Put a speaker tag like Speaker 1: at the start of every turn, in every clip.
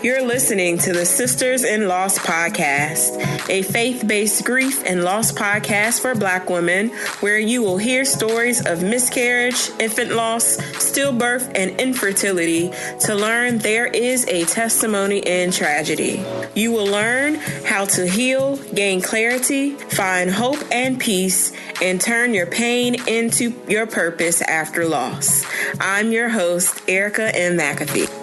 Speaker 1: You're listening to the Sisters in Loss podcast, a faith-based grief and loss podcast for Black women, where you will hear stories of miscarriage, infant loss, stillbirth, and infertility to learn there is a testimony in tragedy. You will learn how to heal, gain clarity, find hope and peace, and turn your pain into your purpose after loss. I'm your host, Erica M. McAfee.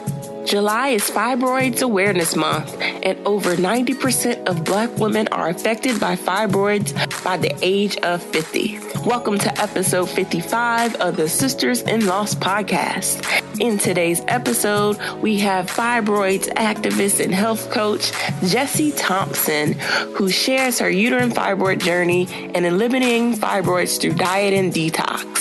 Speaker 1: July is Fibroids Awareness Month, and over 90% of Black women are affected by fibroids by the age of 50. Welcome to episode 55 of the Sisters in Loss podcast. In today's episode, we have fibroids activist and health coach Gessie Thompson, who shares her uterine fibroid journey and eliminating fibroids through diet and detox.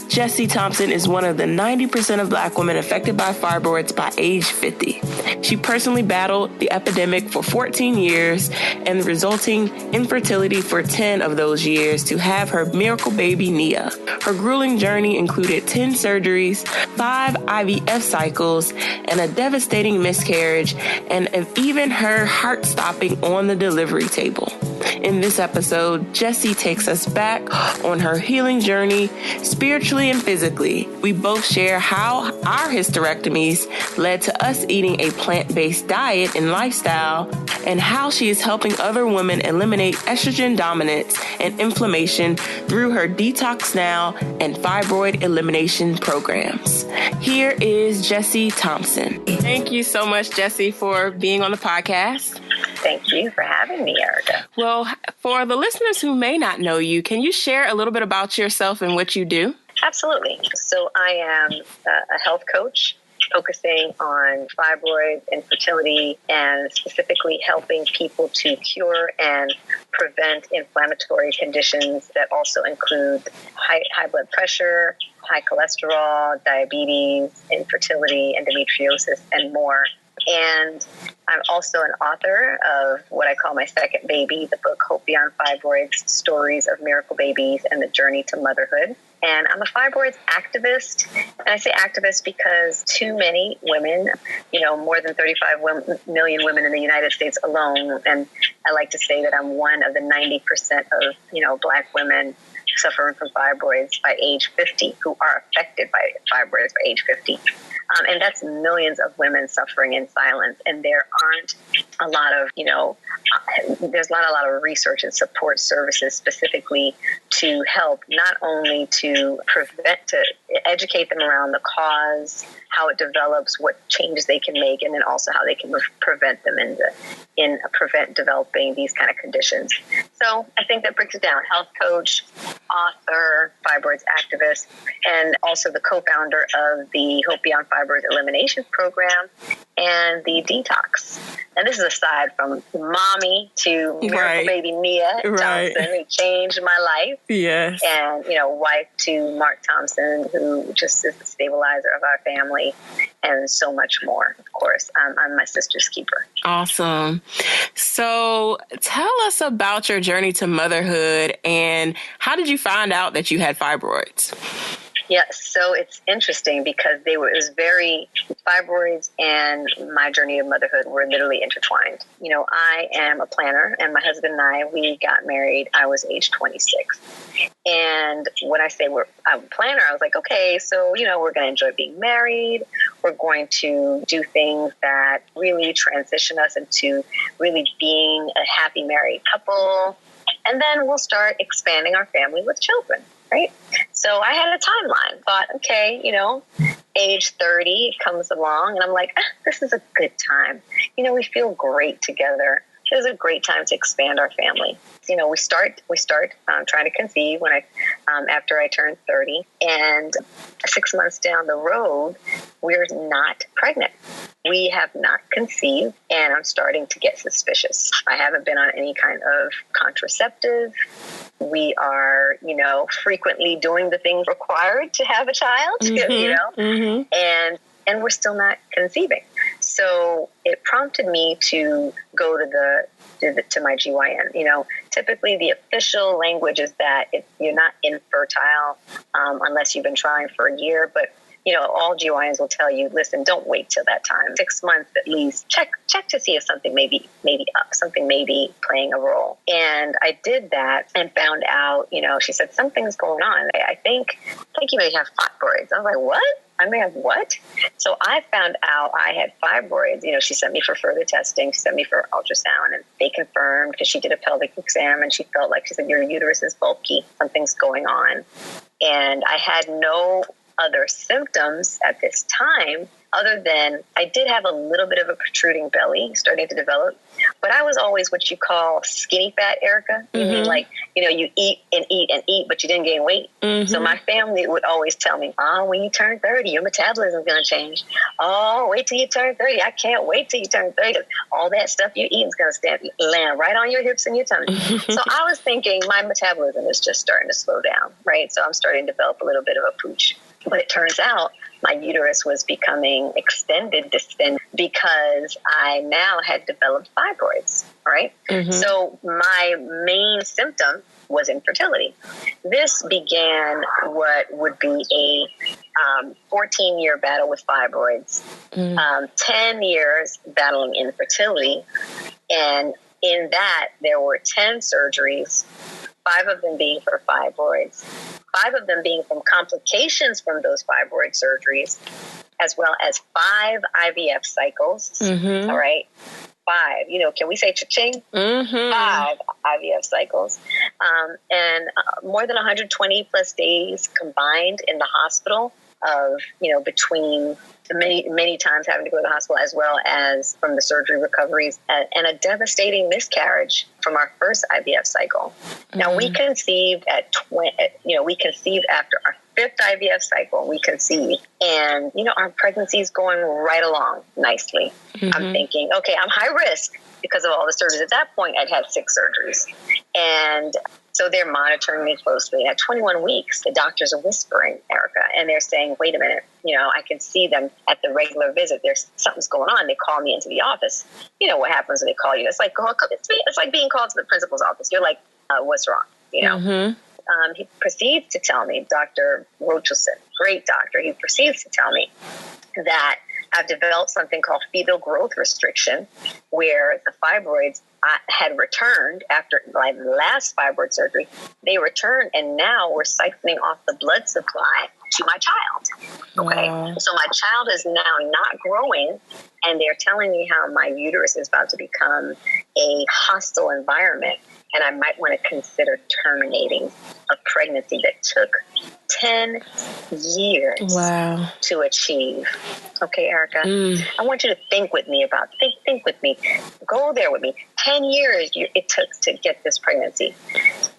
Speaker 1: Gessie Thompson is one of the 90% of Black women affected by fibroids by age 50. She personally battled the epidemic for 14 years and the resulting infertility for 10 of those years to have her miracle baby, Nia. Her grueling journey included 10 surgeries, 5 IVF cycles, and a devastating miscarriage, and even her heart stopping on the delivery table. In this episode, Gessie takes us back on her healing journey, spiritually and physically. We both share how our hysterectomies led to us eating a plant-based diet and lifestyle, and how she is helping other women eliminate estrogen dominance and inflammation through her DetoxNow and Fibroid Elimination programs. Here is Gessie Thompson. Thank you so much, Gessie, for being on the podcast.
Speaker 2: Thank you for having me, Erica.
Speaker 1: Well, for the listeners who may not know you, can you share a little bit about yourself and what you do?
Speaker 2: Absolutely. So I am a health coach focusing on fibroid, infertility, and specifically helping people to cure and prevent inflammatory conditions that also include high blood pressure, high cholesterol, diabetes, infertility, endometriosis, and more. And I'm also an author of what I call my second baby, the book Hope Beyond Fibroids, Stories of Miracle Babies and the Journey to Motherhood. And I'm a fibroids activist. And I say activist because too many women, more than 35 million women in the United States alone. And I like to say that I'm one of the 90% of, Black women suffering from fibroids by age 50 who are affected by fibroids by age 50. And that's millions of women suffering in silence. And there aren't a lot of, there's not a lot of research and support services specifically to help not only to educate them around the cause, how it develops, what changes they can make, and then also how they can prevent them prevent developing these kind of conditions. So I think that breaks it down. Health coach, author, fibroids activist, and also the co-founder of the Hope Beyond Fibroid Elimination program and the Detox. And this is aside from mommy to miracle baby Nia Thompson, who changed my life.
Speaker 1: Yes.
Speaker 2: And, wife to Mark Thompson, who just is the stabilizer of our family, and so much more. Of course, I'm my sister's keeper.
Speaker 1: Awesome. So tell us about your journey to motherhood, and how did you find out that you had fibroids?
Speaker 2: Yes, so it's interesting because fibroids and my journey of motherhood were literally intertwined. I am a planner, and my husband and I, we got married. I was age 26. And when I say I'm a planner, I was like, okay, so, we're going to enjoy being married. We're going to do things that really transition us into really being a happy married couple. And then we'll start expanding our family with children. Right. So I had a timeline, thought, okay, age 30 comes along, and I'm like, this is a good time. We feel great together. It was a great time to expand our family. We start trying to conceive after I turned 30, and 6 months down the road, we're not pregnant. We have not conceived, and I'm starting to get suspicious. I haven't been on any kind of contraceptive. We are, frequently doing the things required to have a child, and we're still not conceiving. So it prompted me to go to my GYN. Typically the official language is that you're not infertile unless you've been trying for a year, but all GYNs will tell you, listen, don't wait till that time. 6 months at least. Check to see if something may be up, something may be playing a role. And I did that and found out, she said, something's going on. I think you may have fibroids. I was like, what? I may have what? So I found out I had fibroids. She sent me for further testing. She sent me for ultrasound, and they confirmed, because she did a pelvic exam, and she felt like, she said, your uterus is bulky. Something's going on. And I had no other symptoms at this time other than I did have a little bit of a protruding belly starting to develop, but I was always what you call skinny fat, Erica. You mean like, you eat and eat and eat, but you didn't gain weight. So my family would always tell me, when you turn 30, your metabolism is going to change. Oh, wait till you turn 30. I can't wait till you turn 30. All that stuff you eat is going to land right on your hips and your tummy. So I was thinking my metabolism is just starting to slow down, right? So I'm starting to develop a little bit of a pooch. But it turns out my uterus was becoming distended, because I now had developed fibroids, right? So my main symptom was infertility. This began what would be a 14-year battle with fibroids, 10 years battling infertility, and in that there were 10 surgeries, 5 of them being for fibroids, 5 of them being from complications from those fibroid surgeries, as well as 5 IVF cycles. All right. 5, can we say cha-ching? 5 IVF cycles. And more than 120 plus days combined in the hospital of, between many times having to go to the hospital, as well as from the surgery recoveries, and a devastating miscarriage from our first IVF cycle. Now we conceived we conceived after our 5th IVF cycle, we conceived, and our pregnancy is going right along nicely. I'm thinking, okay, I'm high risk because of all the surgeries. At that point, I'd had 6 surgeries, and so they're monitoring me closely. At 21 weeks, the doctors are whispering, Erica, and they're saying, wait a minute, I can see them at the regular visit. There's something's going on. They call me into the office. You know what happens when they call you? It's like being called to the principal's office. You're like, what's wrong? He proceeds to tell me, Dr. Rochilson, great doctor, he proceeds to tell me that I've developed something called fetal growth restriction, where the fibroids had returned after my last fibroid surgery. They returned, and now we're siphoning off the blood supply to my child. Okay. Wow. So my child is now not growing, and they're telling me how my uterus is about to become a hostile environment, and I might want to consider terminating a pregnancy that took 10 years to achieve. Okay, Erica, I want you to think with me think with me. Go there with me. 10 years it took to get this pregnancy.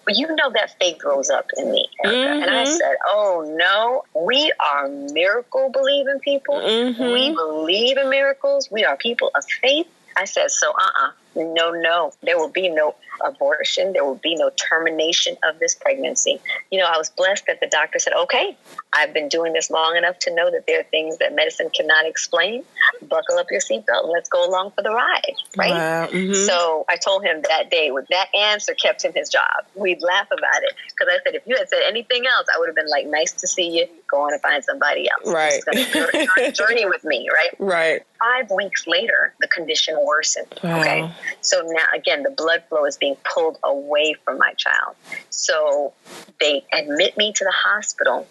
Speaker 2: But that faith rose up in me, Erica. And I said, oh no, we are miracle believing people. We believe in miracles. We are people of faith. I said, so no, there will be no abortion. There will be no termination of this pregnancy. I was blessed that the doctor said, okay, I've been doing this long enough to know that there are things that medicine cannot explain. Buckle up your seatbelt and let's go along for the ride, right? Wow. So I told him that day, with that answer kept him his job. We'd laugh about it, because I said, if you had said anything else, I would have been like, nice to see you. Go on and find somebody else. Right. Journey with me, right? Right. 5 weeks later, the condition worsened. Wow. Okay. So now, again, the blood flow is being pulled away from my child. So they admit me to the hospital,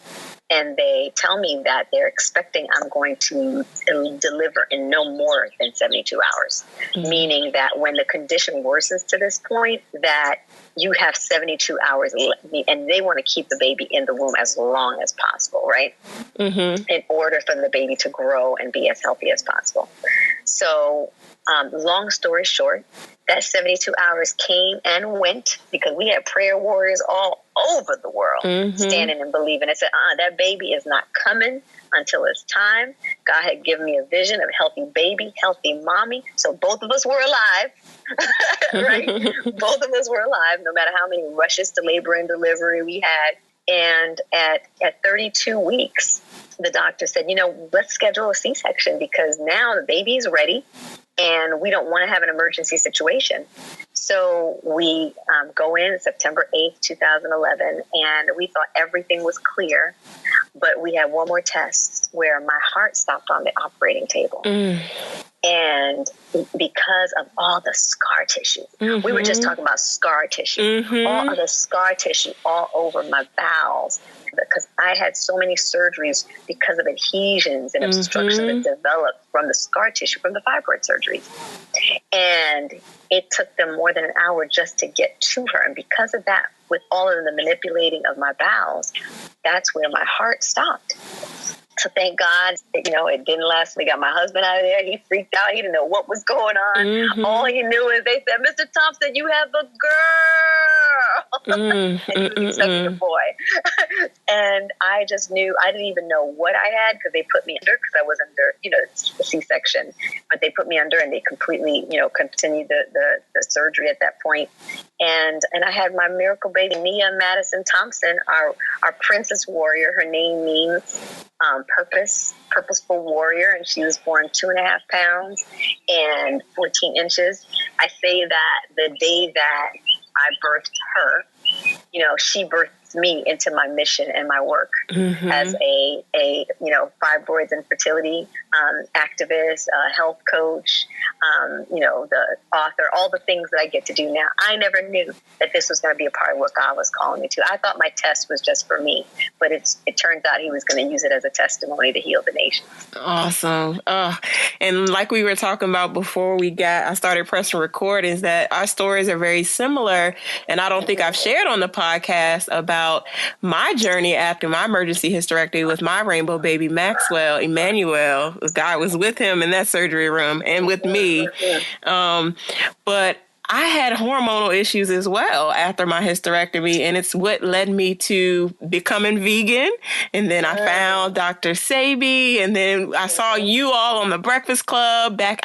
Speaker 2: and they tell me that they're expecting I'm going to deliver in no more than 72 hours, meaning that when the condition worsens to this point, that you have 72 hours, and they want to keep the baby in the womb as long as possible, right? In order for the baby to grow and be as healthy as possible. So long story short, that 72 hours came and went, because we had prayer warriors all over the world standing and believing. I said, that baby is not coming until it's time. God had given me a vision of healthy baby, healthy mommy. So both of us were alive, right? Both of us were alive, no matter how many rushes to labor and delivery we had. And at 32 weeks, the doctor said, let's schedule a C-section because now the baby's ready and we don't want to have an emergency situation. So we go in September 8th, 2011, and we thought everything was clear. But we had one more test where my heart stopped on the operating table. And because of all the scar tissue, we were just talking about scar tissue, all of the scar tissue all over my bowels, because I had so many surgeries because of adhesions and obstruction that developed from the scar tissue from the fibroid surgeries. And it took them more than an hour just to get to her. And because of that, with all of the manipulating of my bowels, that's where my heart stopped. So thank God, it didn't last. We got my husband out of there. He freaked out. He didn't know what was going on. All he knew is they said, Mr. Thompson, you have a girl. And he was expecting a boy. And I just knew, I didn't even know what I had because they put me under, because I was under, a C-section. But they put me under and they completely, continued the surgery at that point. And I had my miracle baby, Nia Madison Thompson, our princess warrior. Her name means purposeful warrior, and she was born 2.5 pounds and 14 inches. I say that the day that I birthed her, she birthed me into my mission and my work as a fibroids and fertility activist, health coach, the author, all the things that I get to do now. I never knew that this was going to be a part of what God was calling me to. I thought my test was just for me, but it turns out he was going to use it as a testimony to heal the nation.
Speaker 1: Awesome. And like we were talking about before I started pressing record, is that our stories are very similar. And I don't think I've shared on the podcast about my journey after my emergency hysterectomy with my rainbow baby, Maxwell, Emmanuel. God was with him in that surgery room and with me. But I had hormonal issues as well after my hysterectomy, and it's what led me to becoming vegan. And then I found Dr. Sabi, and then I saw you all on the Breakfast Club back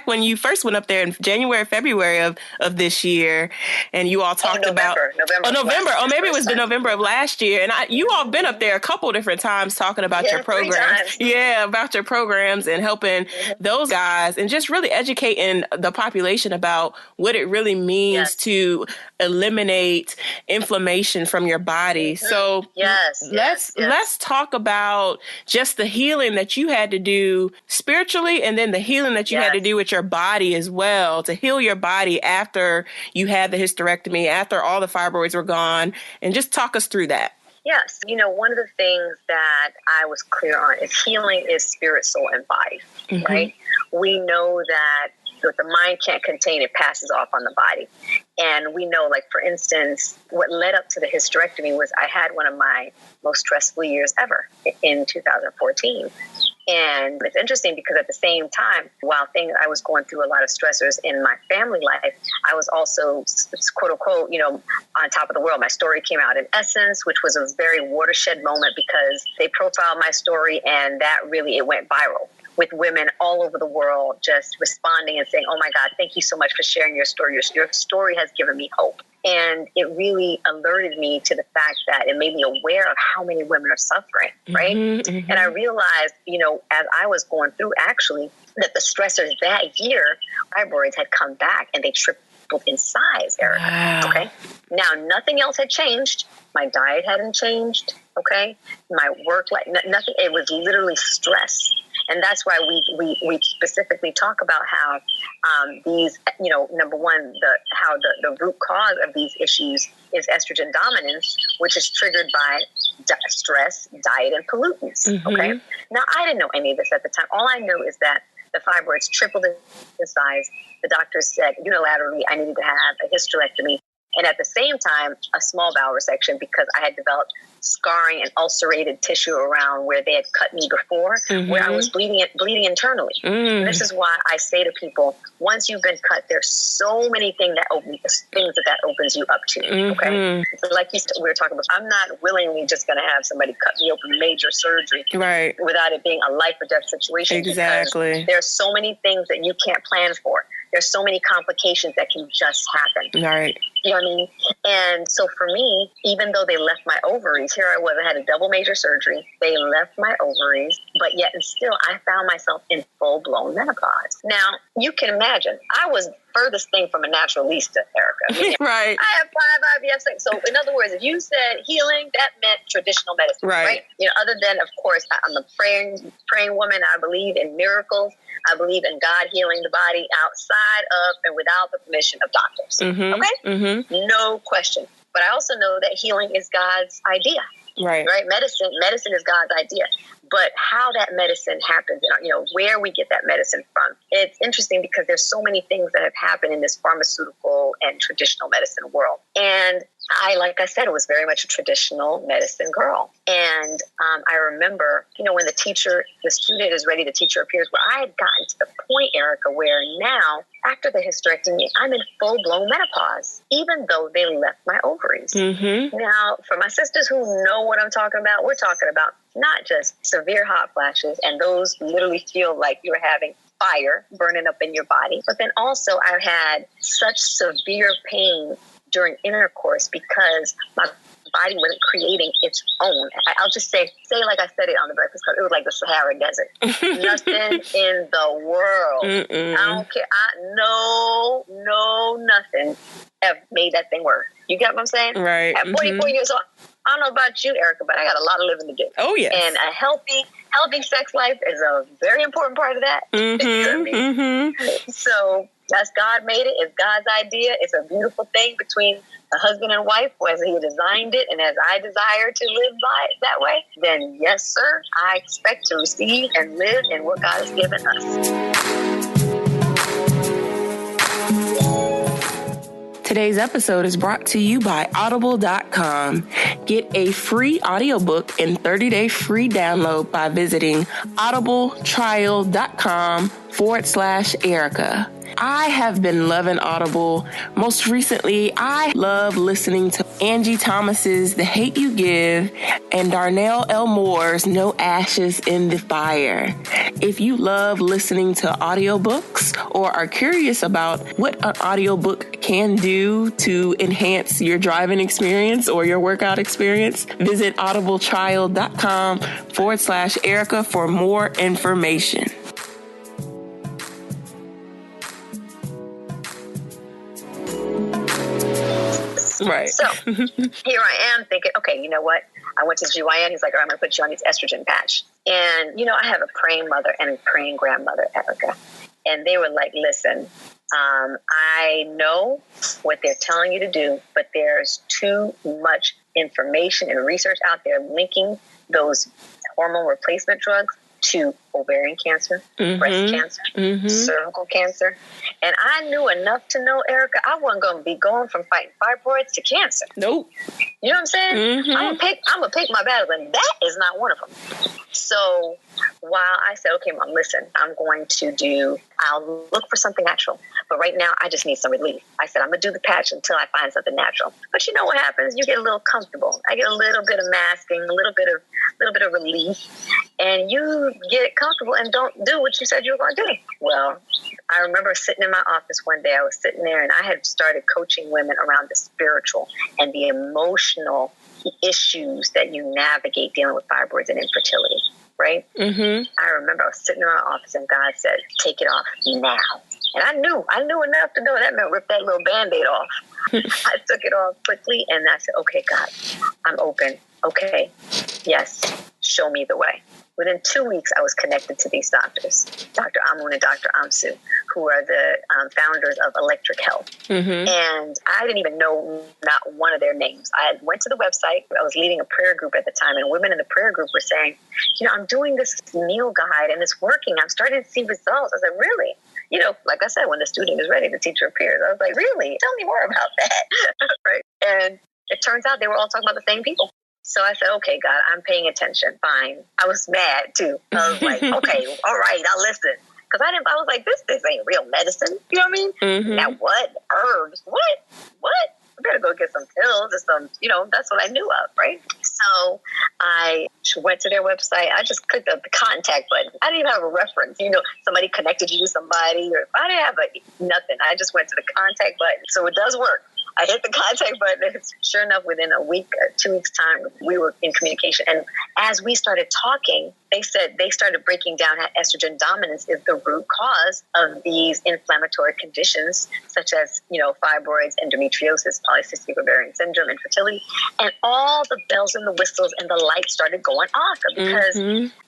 Speaker 1: when you first went up there in January, February of this year, and you all talked about November. Oh, maybe it was the November of last year. And you all been up there a couple different times talking about your programs. Yeah, about your programs and helping those guys and just really educating the population about what it really means to eliminate inflammation from your body. So let's talk about just the healing that you had to do spiritually, and then the healing that you had to do with your body as well, to heal your body after you had the hysterectomy, after all the fibroids were gone, and just talk us through that.
Speaker 2: Yes. One of the things that I was clear on is healing is spirit, soul, and body, right? We know that what the mind can't contain, it passes off on the body. And we know, like, for instance, what led up to the hysterectomy was I had one of my most stressful years ever in 2014. And it's interesting because at the same time, while I was going through a lot of stressors in my family life, I was also, quote unquote, on top of the world. My story came out in Essence, which was a very watershed moment because they profiled my story, and that really, it went viral, with women all over the world just responding and saying, oh my God, thank you so much for sharing your story. Your story has given me hope. And it really alerted me to the fact that it made me aware of how many women are suffering, right? And I realized, as I was going through, actually, that the stressors that year, fibroids had come back and they tripled in size, Erica. Wow. Okay. Now, nothing else had changed. My diet hadn't changed. Okay. My work life, nothing. It was literally stress. And that's why we specifically talk about how these, number one, how the root cause of these issues is estrogen dominance, which is triggered by stress, diet, and pollutants. Okay. Now, I didn't know any of this at the time. All I knew is that the fibroids tripled in size. The doctors said unilaterally I needed to have a hysterectomy. And at the same time, a small bowel resection because I had developed scarring and ulcerated tissue around where they had cut me before, where I was bleeding internally. And this is why I say to people, once you've been cut, there's so many things that opens you up to. Okay, like we were talking about, I'm not willingly just going to have somebody cut me open, major surgery, right, without it being a life or death situation. Exactly. There's so many things that you can't plan for. There's so many complications that can just happen. Right. You know what I mean? And so for me, even though they left my ovaries, here I was, I had a double major surgery. They left my ovaries, but yet and still I found myself in full-blown menopause. Now, you can imagine, I was furthest thing from a naturalista, Erica.
Speaker 1: Right.
Speaker 2: I have 5 IVF sex. So in other words, if you said healing, that meant traditional medicine, right? You know, other than, of course, I'm a praying woman. I believe in miracles. I believe in God healing the body outside of and without the permission of doctors.
Speaker 1: Mm-hmm.
Speaker 2: Okay?
Speaker 1: Mm-hmm.
Speaker 2: No question. But I also know that healing is God's idea.
Speaker 1: Right.
Speaker 2: Medicine is God's idea. But how that medicine happens, you know, where we get that medicine from, it's interesting because there's so many things that have happened in this pharmaceutical and traditional medicine world. And I, like I said, was very much a traditional medicine girl. And I remember, you know, when the student is ready, the teacher appears, where I had gotten to the point, Erica, where now, after the hysterectomy, I'm in full-blown menopause, even though they left my ovaries.
Speaker 1: Mm-hmm.
Speaker 2: Now, for my sisters who know what I'm talking about, we're talking about not just severe hot flashes, and those literally feel like you're having fire burning up in your body, but then also I've had such severe pain during intercourse because my body wasn't creating its own. I'll just say like I said it on the Breakfast Club, it was like the Sahara Desert. Nothing in the world.
Speaker 1: Mm-mm.
Speaker 2: I don't care. Nothing have made that thing work. You get what I'm saying?
Speaker 1: Right.
Speaker 2: At 44 years old, I don't know about you, Erica, but I got a lot of living to do.
Speaker 1: Oh, yes.
Speaker 2: And a healthy sex life is a very important part of that.
Speaker 1: Mm-hmm.
Speaker 2: You know what I mean?
Speaker 1: Mm-hmm.
Speaker 2: So that's God made it. It's God's idea. It's a beautiful thing between a husband and wife, as he designed it, and as I desire to live by it that way, then yes, sir, I expect to receive and live in what God has given us.
Speaker 1: Today's episode is brought to you by Audible.com. Get a free audiobook and 30-day free download by visiting audibletrial.com/Erica. I have been loving Audible. Most recently, I love listening to Angie Thomas's The Hate You Give and Darnell L. Moore's No Ashes in the Fire. If you love listening to audiobooks or are curious about what an audiobook can do to enhance your driving experience or your workout experience, visit audibletrial.com/Erica for more information. Right. So
Speaker 2: here I am thinking, okay, you know what? I went to GYN. He's like, all right, I'm going to put you on these estrogen patch. And, you know, I have a praying mother and a praying grandmother, Erica. And they were like, listen, I know what they're telling you to do, but there's too much information and research out there linking those hormone replacement drugs to ovarian cancer, breast cancer, cervical cancer. And I knew enough to know, Erica, I wasn't going to be going from fighting fibroids to cancer.
Speaker 1: Nope.
Speaker 2: You know what I'm saying? I'm gonna pick my battles, and that is not one of them. So while I said, okay, Mom, listen, I'll look for something natural. But right now, I just need some relief. I said, I'm going to do the patch until I find something natural. But you know what happens? You get a little comfortable. I get a little bit of masking, a little bit of relief, and you get comfortable and don't do what you said you were going to do. Well, I remember sitting in my office one day. I was sitting there, and I had started coaching women around the spiritual and the emotional issues that you navigate dealing with fibroids and infertility, right? I remember I was sitting in my office, and God said, take it off now. And I knew enough to know that meant rip that little Band-Aid off. I took it off quickly, and I said, okay, God, I'm open. Okay, yes, show me the way. Within 2 weeks, I was connected to these doctors, Dr. Amun and Dr. Amsu, who are the founders of Electric Health. And I didn't even know not one of their names. I went to the website. I was leading a prayer group at the time, and women in the prayer group were saying, you know, I'm doing this meal guide, and it's working. I'm starting to see results. I said, really? You know, like I said, when the student is ready, the teacher appears. I was like, really? Tell me more about that. Right? And it turns out they were all talking about the same people. So I said, okay, God, I'm paying attention. Fine. I was mad too. I was like, okay, all right, I'll listen. Because I was like, this ain't real medicine. You know what I mean? Now what? Herbs? What? I better go get some pills or some, you know, that's what I knew of, right? So I went to their website. I just clicked the contact button. I didn't even have a reference. You know, somebody connected you to somebody, or I didn't have nothing. I just went to the contact button. So it does work. I hit the contact button. Sure enough, within a week, 2 weeks time, we were in communication. And as we started talking, they said they started breaking down how estrogen dominance is the root cause of these inflammatory conditions, such as, fibroids, endometriosis, polycystic ovarian syndrome, infertility, and all the bells and the whistles and the lights started going off. Because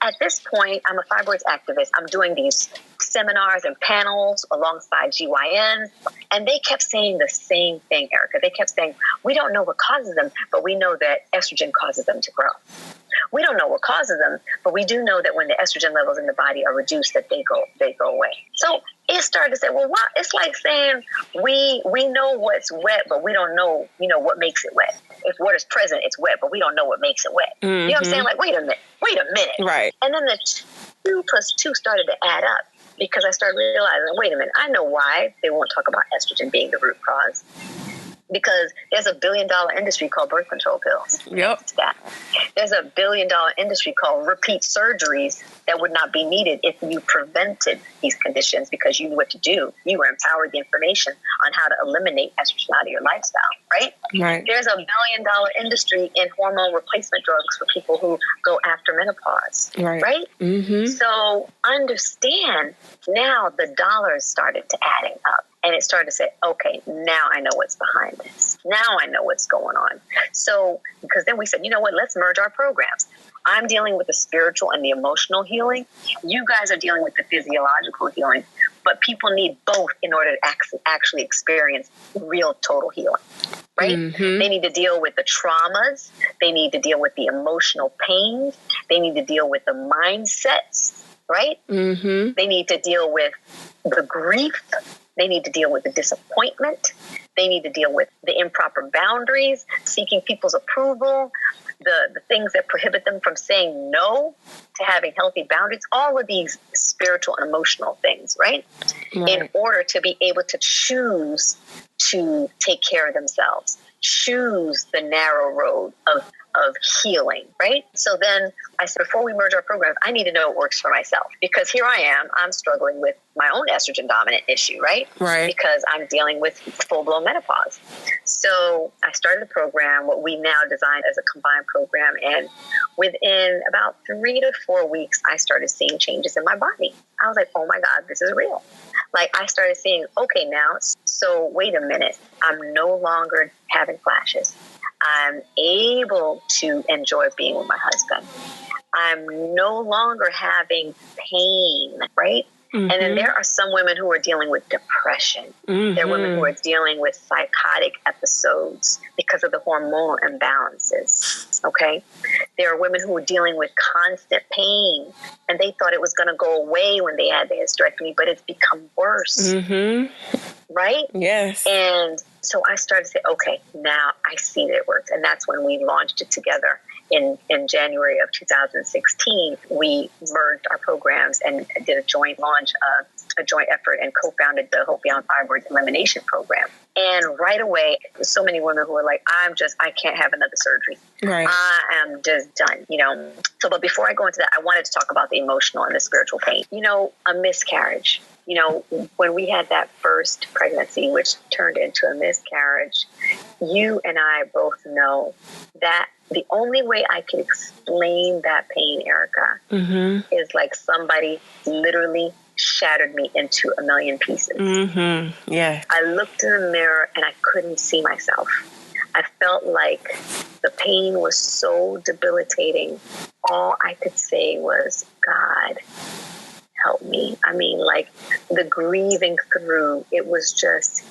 Speaker 2: at this point, I'm a fibroids activist. I'm doing these seminars and panels alongside GYNs, and they kept saying the same thing, Erica. They kept saying, we don't know what causes them, but we know that estrogen causes them to grow. We don't know what causes them, but we do know that when the estrogen levels in the body are reduced, that they go away. So it started to say, well, what? It's like saying we know what's wet, but we don't know, what makes it wet. If water's present, it's wet, but we don't know what makes it wet. You know what I'm saying? Like, wait a minute.
Speaker 1: Right.
Speaker 2: And then the 2 plus 2 started to add up, because I started realizing, wait a minute, I know why they won't talk about estrogen being the root cause. Because there's $1 billion industry called birth control pills.
Speaker 1: Yep.
Speaker 2: There's $1 billion industry called repeat surgeries that would not be needed if you prevented these conditions because you knew what to do. You were empowered the information on how to eliminate estrogen out of your lifestyle, right?
Speaker 1: Right.
Speaker 2: There's $1 billion industry in hormone replacement drugs for people who go after menopause, right?
Speaker 1: Mm-hmm.
Speaker 2: So understand, now the dollars started to adding up. And it started to say, okay, now I know what's behind this. Now I know what's going on. So, because then we said, you know what, let's merge our programs. I'm dealing with the spiritual and the emotional healing. You guys are dealing with the physiological healing. But people need both in order to actually experience real total healing, right? Mm-hmm. They need to deal with the traumas. They need to deal with the emotional pains. They need to deal with the mindsets, right? Mm-hmm. They need to deal with the grief. They need to deal with the disappointment. They need to deal with the improper boundaries, seeking people's approval, the things that prohibit them from saying no to having healthy boundaries, all of these spiritual and emotional things, right? In order to be able to choose to take care of themselves, choose the narrow road of healing, right? So then I said, before we merge our programs, I need to know what works for myself, because here I am, I'm struggling with my own estrogen dominant issue, right? Right. Because I'm dealing with full-blown menopause. So I started a program, what we now designed as a combined program. And within about 3 to 4 weeks, I started seeing changes in my body. I was like, oh my God, this is real. Like, I started seeing, okay, now, so wait a minute. I'm no longer having flashes. I'm able to enjoy being with my husband. I'm no longer having pain, right? Mm-hmm. And then there are some women who are dealing with depression. Mm-hmm. There are women who are dealing with psychotic episodes because of the hormonal imbalances, okay? There are women who are dealing with constant pain, and they thought it was going to go away when they had the hysterectomy, but it's become worse, right? Yes. And so I started to say, okay, now I see that it works. And that's when we launched it together. In January of 2016, we merged our programs and did a joint launch, a joint effort, and co-founded the Hope Beyond Fibroids Elimination Program. And right away, so many women who were like, I can't have another surgery. Right. I am just done, So, but before I go into that, I wanted to talk about the emotional and the spiritual pain. A miscarriage. When we had that first pregnancy, which turned into a miscarriage, you and I both know that the only way I can explain that pain, Erica, is like somebody literally shattered me into a million pieces. Mm-hmm. Yeah. I looked in the mirror and I couldn't see myself. I felt like the pain was so debilitating. All I could say was, God, help me. I mean, like, the grieving through, it was just,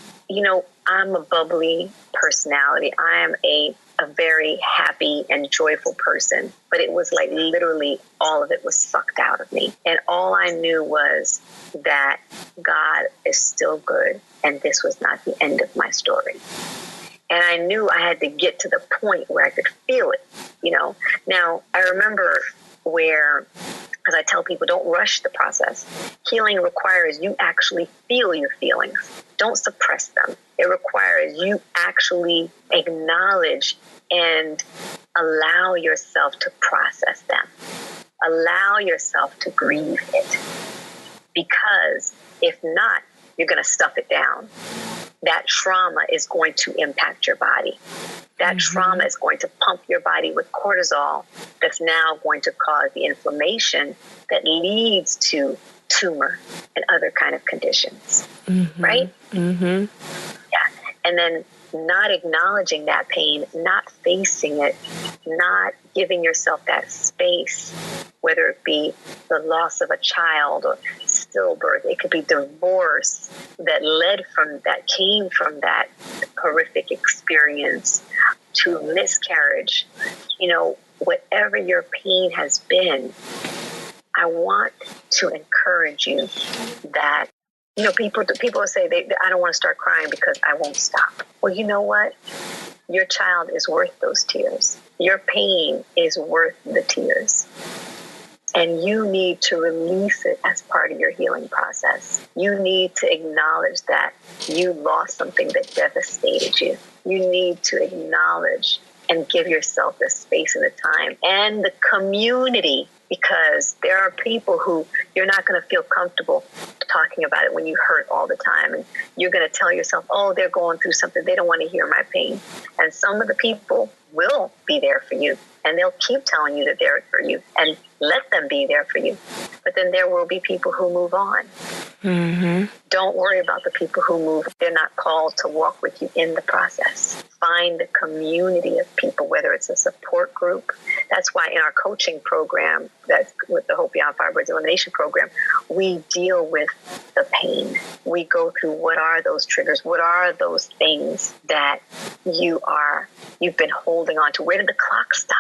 Speaker 2: I'm a bubbly personality. I am a very happy and joyful person, but it was like literally all of it was sucked out of me. And all I knew was that God is still good, and this was not the end of my story. And I knew I had to get to the point where I could feel it, Now, I remember where, as I tell people, don't rush the process. Healing requires you actually feel your feelings. Don't suppress them. It requires you actually acknowledge and allow yourself to process them. Allow yourself to grieve it. Because if not, you're going to stuff it down. that trauma is going to impact your body. That trauma is going to pump your body with cortisol that's now going to cause the inflammation that leads to tumor and other kind of conditions, right? Yeah. And then not acknowledging that pain, not facing it, not giving yourself that space, whether it be the loss of a child or stillbirth, it could be divorce that came from that horrific experience, to miscarriage, whatever your pain has been. I want to encourage you that, people say I don't want to start crying because I won't stop. Well, you know what? Your child is worth those tears. Your pain is worth the tears. And you need to release it as part of your healing process. You need to acknowledge that you lost something that devastated you. You need to acknowledge and give yourself the space and the time and the community, because there are people who you're not going to feel comfortable talking about it when you hurt all the time. And you're going to tell yourself, oh, they're going through something. They don't want to hear my pain. And some of the people will be there for you, and they'll keep telling you that they're for you, and let them be there for you. But then there will be people who move on. Don't worry about the people who move. They're not called to walk with you in the process. Find the community of people, whether it's a support group. That's why in our coaching program, that's with the Hope Beyond Fibroids Elimination program, we deal with the pain. We go through what are those triggers? What are those things that you've been holding on to? Where did the clock stop?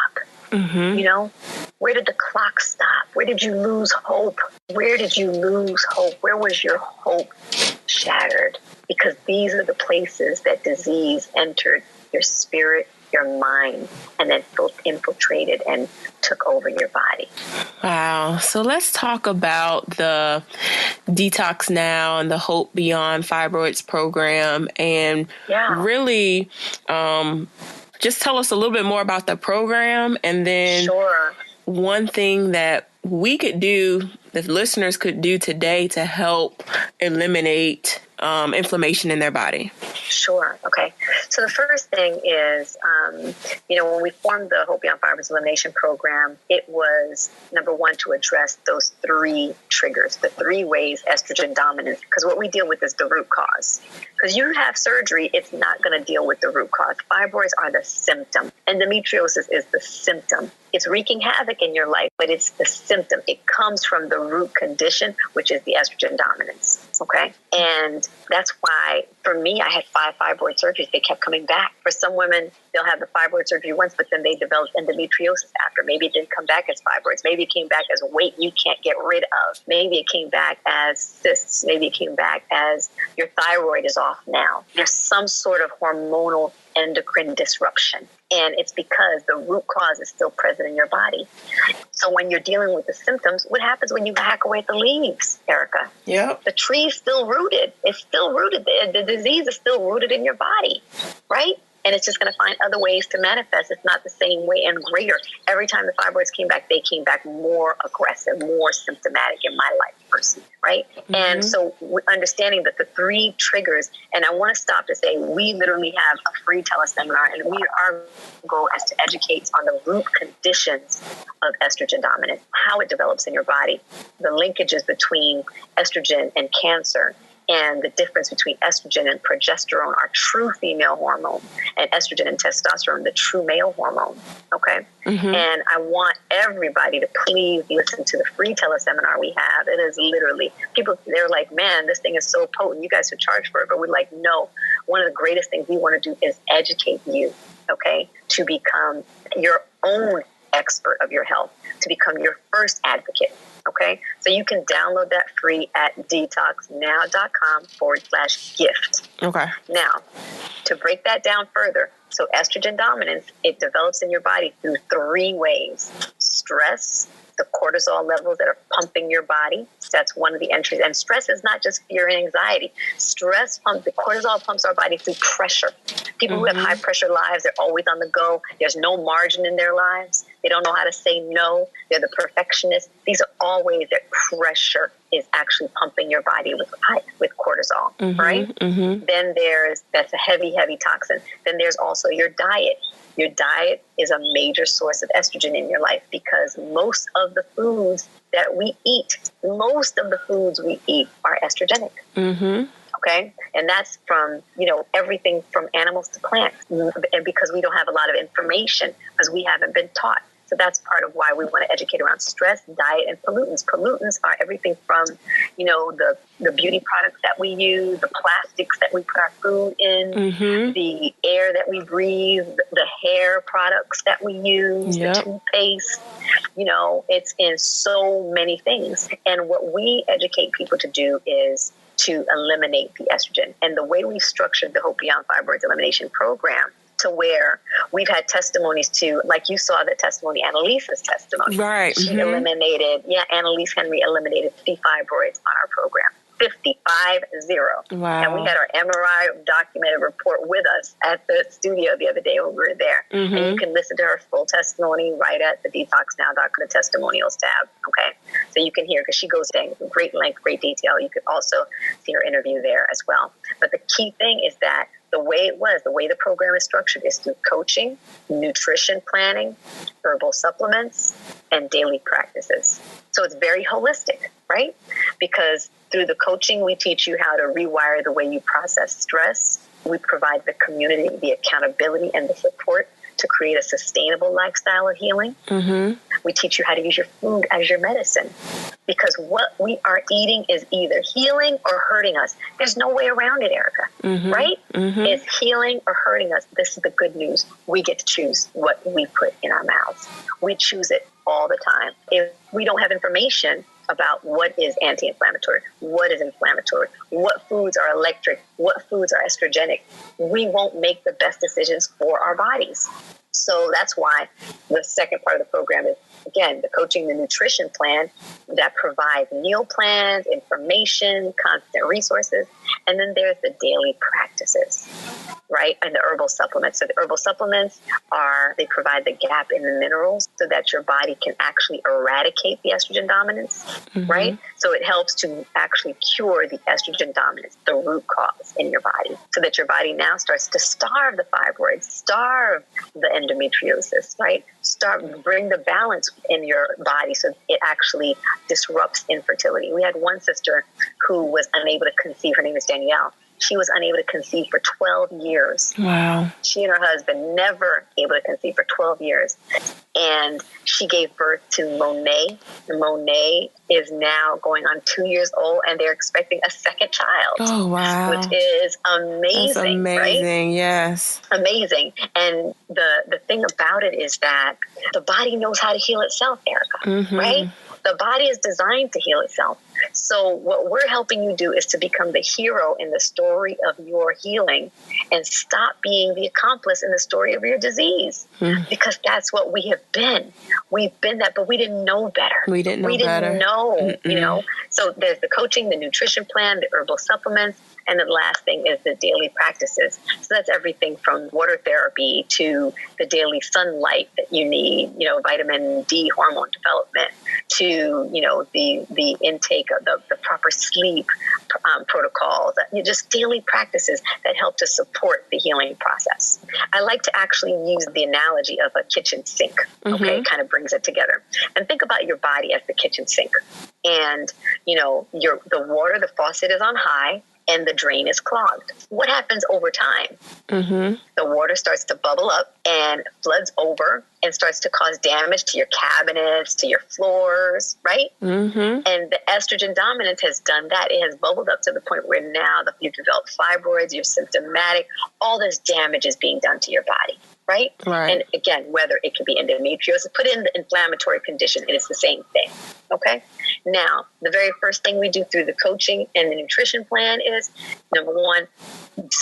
Speaker 2: Where did the clock stop? Where did you lose hope? Where did you lose hope? Where was your hope shattered? Because these are the places that disease entered your spirit, your mind, and then infiltrated and took over your body.
Speaker 1: Wow. So let's talk about the Detox Now and the Hope Beyond Fibroids program, and really just tell us a little bit more about the program, and then one thing that we could do, that listeners could do today to help eliminate inflammation in their body.
Speaker 2: Sure. Okay. So the first thing is, when we formed the Hope Beyond Fibroids Elimination program, it was, number one, to address those three triggers, the three ways estrogen dominance, because what we deal with is the root cause. Because you have surgery, it's not going to deal with the root cause. Fibroids are the symptom. Endometriosis is the symptom. It's wreaking havoc in your life, but it's the symptom. It comes from the root condition, which is the estrogen dominance. Okay. And that's why, for me, I had 5 fibroid surgeries. They kept coming back. For some women, they'll have the fibroid surgery once, but then they develop endometriosis after. Maybe it didn't come back as fibroids. Maybe it came back as weight you can't get rid of. Maybe it came back as cysts. Maybe it came back as your thyroid is off now. There's some sort of hormonal endocrine disruption. And it's because the root cause is still present in your body. So when you're dealing with the symptoms, what happens when you hack away at the leaves, Erica? Yeah. The tree's still rooted. It's still rooted. The disease is still rooted in your body, right? And it's just going to find other ways to manifest. It's not the same way and greater. Every time the fibroids came back, they came back more aggressive, more symptomatic in my life personally, right? And so understanding that the 3 triggers, and I want to stop to say, we literally have a free teleseminar, and our goal is to educate on the root conditions of estrogen dominance, how it develops in your body, the linkages between estrogen and cancer, and the difference between estrogen and progesterone, our true female hormone, and estrogen and testosterone, the true male hormone. Okay. And I want everybody to please listen to the free teleseminar we have. It is literally, people, they're like, man, this thing is so potent. You guys should charge for it. But we're like, no, one of the greatest things we want to do is educate you, okay, to become your own expert of your health, to become your first advocate. Okay, so you can download that free at detoxnow.com/gift. Okay. Now, to break that down further, so estrogen dominance, it develops in your body through 3 ways: stress, the cortisol levels that are pumping your body. That's one of the entries. And stress is not just fear and anxiety. The cortisol pumps our body through pressure. People who have high pressure lives, they're always on the go. There's no margin in their lives. They don't know how to say no. They're the perfectionists. These are all ways that pressure is actually pumping your body with cortisol, right? Then that's a heavy toxin. Then there's also your diet. Your diet is a major source of estrogen in your life because most of the foods that we eat are estrogenic. Okay. And that's from, everything from animals to plants. And because we don't have a lot of information, because we haven't been taught. So that's part of why we want to educate around stress, diet, and pollutants. Pollutants are everything from, the beauty products that we use, the plastics that we put our food in, the air that we breathe, the hair products that we use, the toothpaste. It's in so many things. And what we educate people to do is to eliminate the estrogen. And the way we've structured the Hope Beyond Fibroids Elimination program to where we've had testimonies to, like you saw the testimony, Annalise's testimony.
Speaker 1: Right.
Speaker 2: She eliminated, Annalise Henry eliminated 50 fibroids on our program. 50. Wow. And we had our MRI documented report with us at the studio the other day when we were there. And you can listen to her full testimony right at the DetoxNow.com, the testimonials tab. Okay. So you can hear, because she goes in great length, great detail. You could also see her interview there as well. But the key thing is that the way the program is structured is through coaching, nutrition planning, herbal supplements, and daily practices. So it's very holistic, right? Because through the coaching, we teach you how to rewire the way you process stress. We provide the community, the accountability, and the support to create a sustainable lifestyle of healing. We teach you how to use your food as your medicine, because what we are eating is either healing or hurting us. There's no way around it, Erica, right? It's healing or hurting us. This is the good news. We get to choose what we put in our mouths. We choose it all the time. If we don't have information about what is anti-inflammatory, what is inflammatory, what foods are electric, what foods are estrogenic, we won't make the best decisions for our bodies. So that's why the second part of the program is, again, the coaching, the nutrition plan that provides meal plans, information, constant resources. And then there's the daily practices, right? And the herbal supplements. So the herbal supplements they provide the gap in the minerals so that your body can actually eradicate the estrogen dominance, right? So it helps to actually cure the estrogen dominance, the root cause in your body, so that your body now starts to starve the fibroids, starve the endometriosis, right? Bring the balance in your body so it actually disrupts infertility. We had one sister who was unable to conceive. Her name is Danielle. She was unable to conceive for 12 years. Wow. She and her husband never able to conceive for 12 years. And she gave birth to Monet. Monet is now going on 2 years old, and they're expecting a second child. Oh, wow. Which is amazing. That's amazing, right? Yes. Amazing. And the thing about it is that the body knows how to heal itself, Erica, right? The body is designed to heal itself. So what we're helping you do is to become the hero in the story of your healing and stop being the accomplice in the story of your disease. Because that's what we have been. We've been that, but we didn't know better. We didn't know. So there's the coaching, the nutrition plan, the herbal supplements, and the last thing is the daily practices. So that's everything from water therapy to the daily sunlight that you need, vitamin D hormone development, to, the intake of the proper sleep protocols, just daily practices that help to support the healing process. I like to actually use the analogy of a kitchen sink. Okay, it kind of brings it together. And think about your body as the kitchen sink. And, the water, the faucet is on high, and the drain is clogged. What happens over time? The water starts to bubble up and floods over and starts to cause damage to your cabinets, to your floors, right? And the estrogen dominance has done that. It has bubbled up to the point where now you've developed fibroids, you're symptomatic, all this damage is being done to your body. Right? And again, whether it could be endometriosis, put in the inflammatory condition, and it's the same thing. Okay? Now, the very first thing we do through the coaching and the nutrition plan is, number one,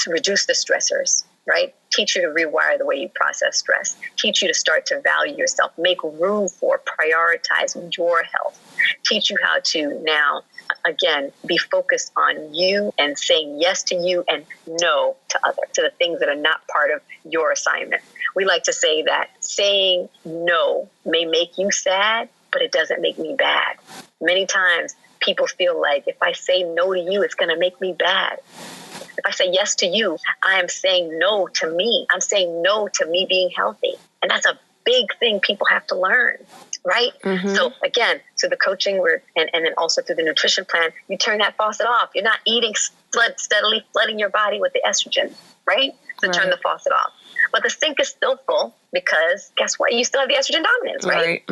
Speaker 2: reduce the stressors, right? Teach you to rewire the way you process stress. Teach you to start to value yourself. Make room for, prioritize your health. Teach you how to now, again, be focused on you and saying yes to you and no to others, to the things that are not part of your assignment. We like to say that saying no may make you sad, but it doesn't make me bad. Many times people feel like if I say no to you, it's going to make me bad. If I say yes to you, I am saying no to me. I'm saying no to me being healthy. And that's a big thing people have to learn, right? So again, so the coaching and then also through the nutrition plan, you turn that faucet off. You're not eating steadily flooding your body with the estrogen, right? So turn the faucet off. But the sink is still full because guess what? You still have the estrogen dominance, right?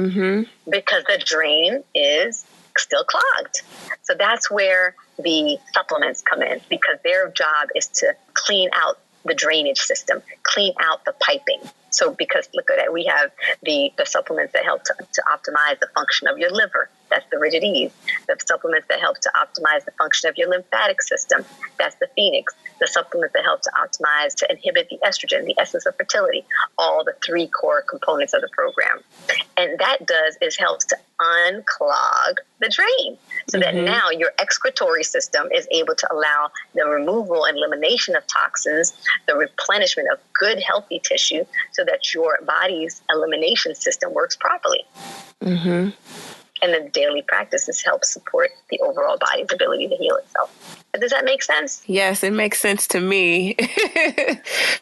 Speaker 2: Because the drain is still clogged. So that's where the supplements come in, because their job is to clean out the drainage system, clean out the piping. So because look at it, we have the supplements that help to optimize the function of your liver. That's the Rigid Ease. The supplements that help to optimize the function of your lymphatic system. That's the Phoenix. The supplements that help to optimize, to inhibit the estrogen, the essence of fertility, all the 3 core components of the program. And that is helps to unclog the drain so that now your excretory system is able to allow the removal and elimination of toxins, the replenishment of good, healthy tissue so that your body's elimination system works properly. And the daily practices help support the overall body's ability to heal itself. Does that make sense?
Speaker 1: Yes, it makes sense to me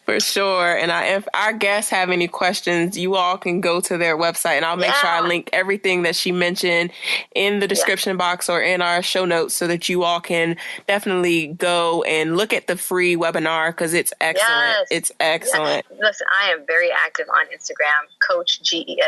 Speaker 1: for sure. And if our guests have any questions, you all can go to their website, and I'll make sure I link everything that she mentioned in the description box or in our show notes so that you all can definitely go and look at the free webinar because it's excellent. It's excellent.
Speaker 2: Listen, I am very active on Instagram, Coach Gessie.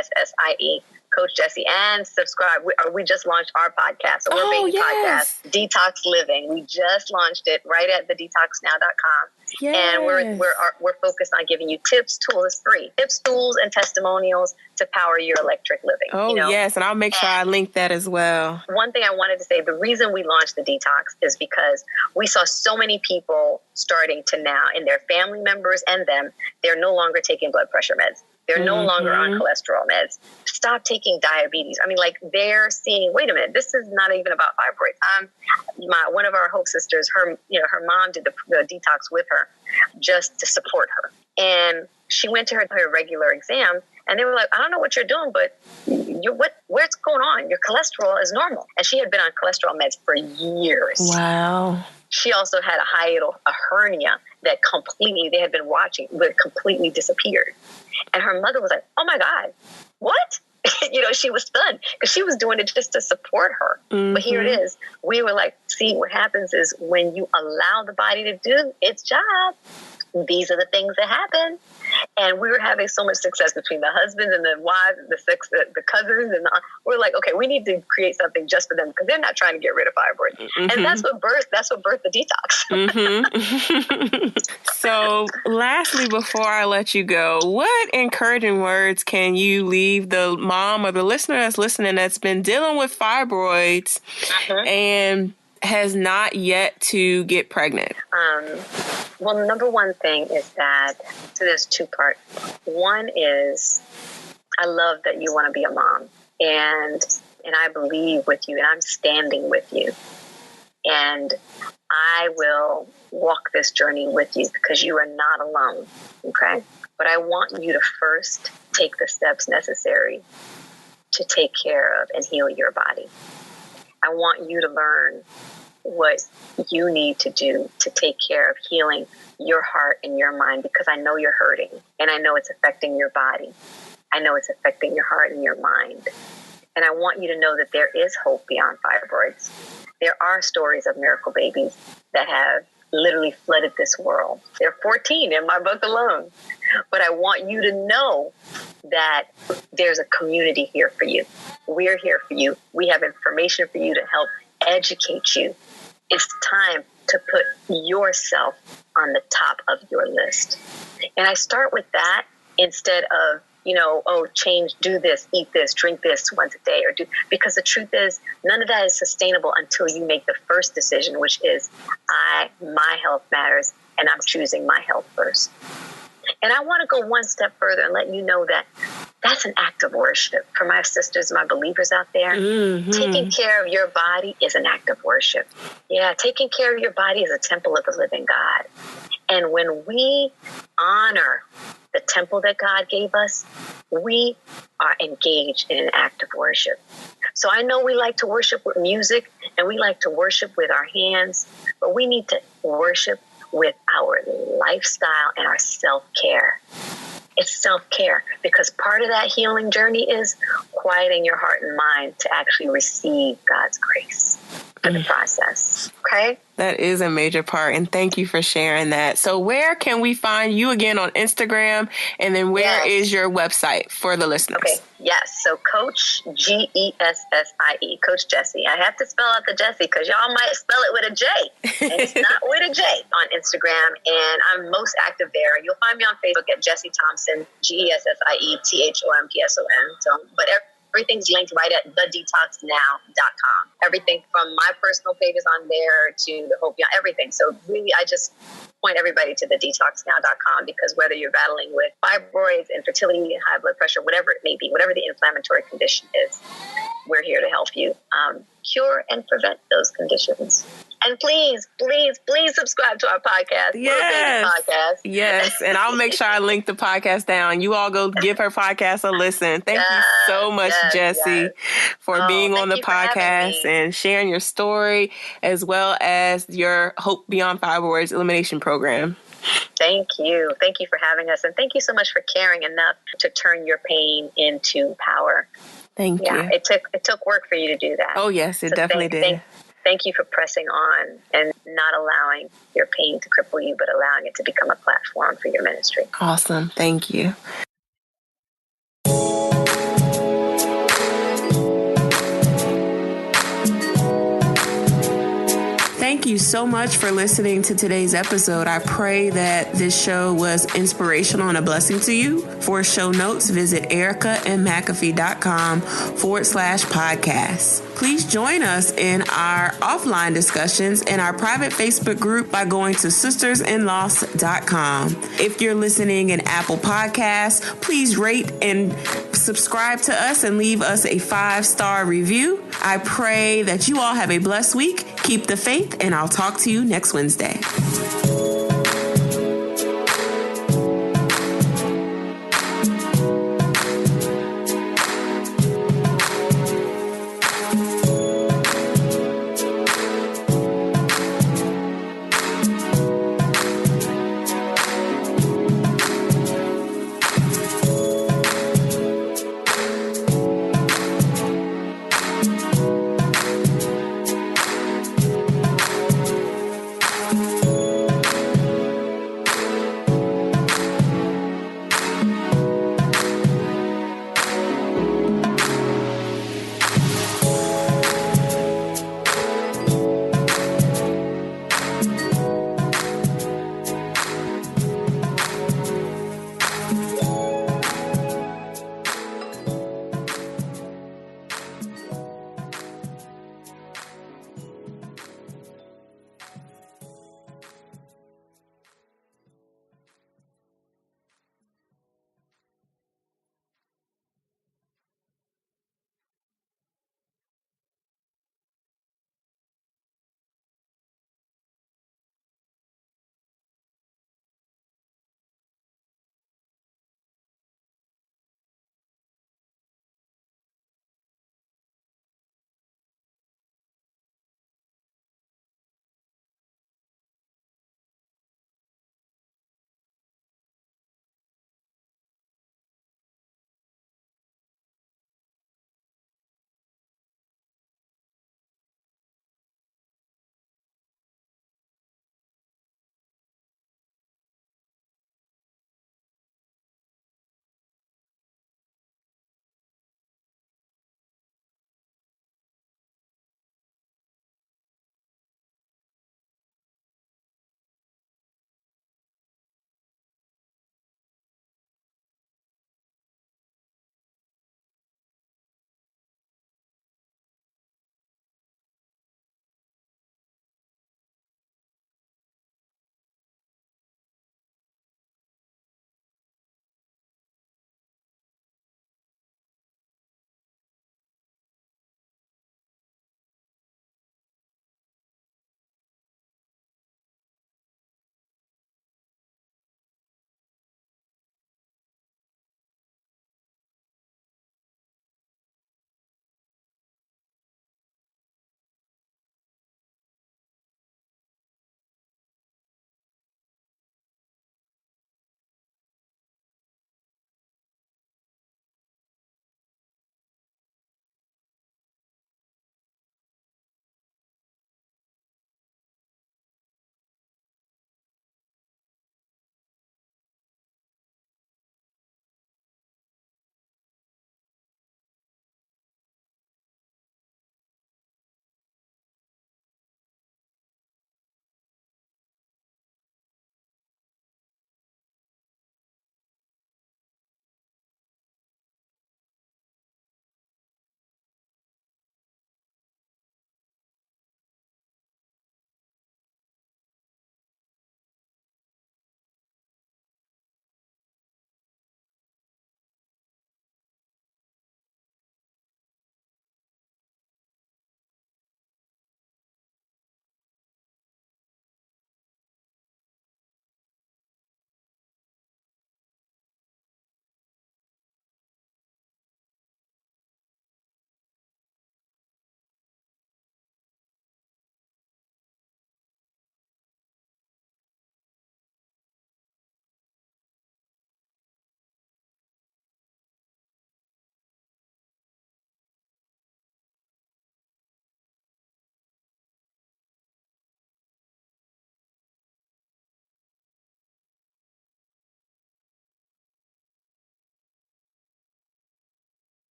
Speaker 2: Coach Gessie, and subscribe. We just launched our podcast. So we're a baby podcast, Detox Living. We just launched it right at the DetoxNow.com. And we're focused on giving you tips, tools, free tips, tools, and testimonials to power your electric living.
Speaker 1: Yes, and I'll make sure I link that as well.
Speaker 2: One thing I wanted to say, the reason we launched the Detox is because we saw so many people starting to now, and their family members and them, they're no longer taking blood pressure meds. They're no longer on cholesterol meds. Stop taking diabetes. I mean, like they're seeing, wait a minute, this is not even about fibroids. One of our Hope sisters, her mom did the detox with her just to support her. And she went to her regular exam and they were like, I don't know what you're doing, but what's going on? Your cholesterol is normal. And she had been on cholesterol meds for years.
Speaker 1: Wow.
Speaker 2: She also had a hernia that they had been watching, but completely disappeared. And her mother was like, oh my God, what? She was stunned because she was doing it just to support her. But here it is. We were like, see, what happens is when you allow the body to do its job, these are the things that happen. And we were having so much success between the husbands and the wives, the cousins, and we're like, okay, we need to create something just for them because they're not trying to get rid of fibroids. And that's what birthed the detox.
Speaker 1: So lastly, before I let you go, what encouraging words can you leave the mom or the listener that's listening that's been dealing with fibroids and has not yet to get pregnant?
Speaker 2: Well, the number one thing is that, so there's 2 parts. One is, I love that you want to be a mom, and I believe with you, and I'm standing with you, and I will walk this journey with you because you are not alone, okay? But I want you to first take the steps necessary to take care of and heal your body. I want you to learn what you need to do to take care of healing your heart and your mind, because I know you're hurting and I know it's affecting your body. I know it's affecting your heart and your mind. And I want you to know that there is hope beyond fibroids. There are stories of miracle babies that have literally flooded this world. There are 14 in my book alone. But I want you to know that there's a community here for you. We're here for you. We have information for you to help educate you. It's time to put yourself on the top of your list. And I start with that instead of, change, do this, eat this, drink this once a day, because the truth is none of that is sustainable until you make the first decision, which is my health matters and I'm choosing my health first. And I want to go one step further and let you know that that's an act of worship. For my sisters, my believers out there, taking care of your body is an act of worship. Yeah, taking care of your body is a temple of the living God. And when we honor the temple that God gave us, we are engaged in an act of worship. So I know we like to worship with music and we like to worship with our hands, but we need to worship with our lifestyle and our self-care. It's self-care, because part of that healing journey is quieting your heart and mind to actually receive God's grace for the process. Okay?
Speaker 1: That is a major part, and thank you for sharing that. So where can we find you again on Instagram, and then where is your website for the listeners?
Speaker 2: Okay, yes. So Coach, Gessie, Coach Gessie. I have to spell out the Gessie because y'all might spell it with a J, and it's not with a J on Instagram, and I'm most active there. You'll find me on Facebook at Gessie Thompson, GessieThompson. So, but everything's linked right at thedetoxnow.com. Everything from my personal page is on there to the Hope Beyond, everything. So really, I just point everybody to the DetoxNow.com, because whether you're battling with fibroids, infertility, high blood pressure, whatever it may be, whatever the inflammatory condition is, we're here to help you cure and prevent those conditions. And please, please, please subscribe to our podcast.
Speaker 1: Yes.
Speaker 2: Podcast.
Speaker 1: Yes. And I'll make sure I link the podcast down. You all go give her podcast a listen. Thank you so much, Gessie, for being on the podcast and sharing your story, as well as your Hope Beyond Fibroids Elimination program.
Speaker 2: Thank you. Thank you for having us. And thank you so much for caring enough to turn your pain into power.
Speaker 1: Thank you.
Speaker 2: It took work for you to do that.
Speaker 1: Oh, yes, it definitely did.
Speaker 2: Thank you for pressing on and not allowing your pain to cripple you, but allowing it to become a platform for your ministry.
Speaker 1: Awesome. Thank you. Thank you so much for listening to today's episode. I pray that this show was inspirational and a blessing to you. For show notes, visit ericamcafee.com/podcast. Please join us in our offline discussions in our private Facebook group by going to sistersinloss.com. If you're listening in Apple Podcasts, please rate and subscribe to us and leave us a 5-star review. I pray that you all have a blessed week. Keep the faith, and I'll talk to you next Wednesday.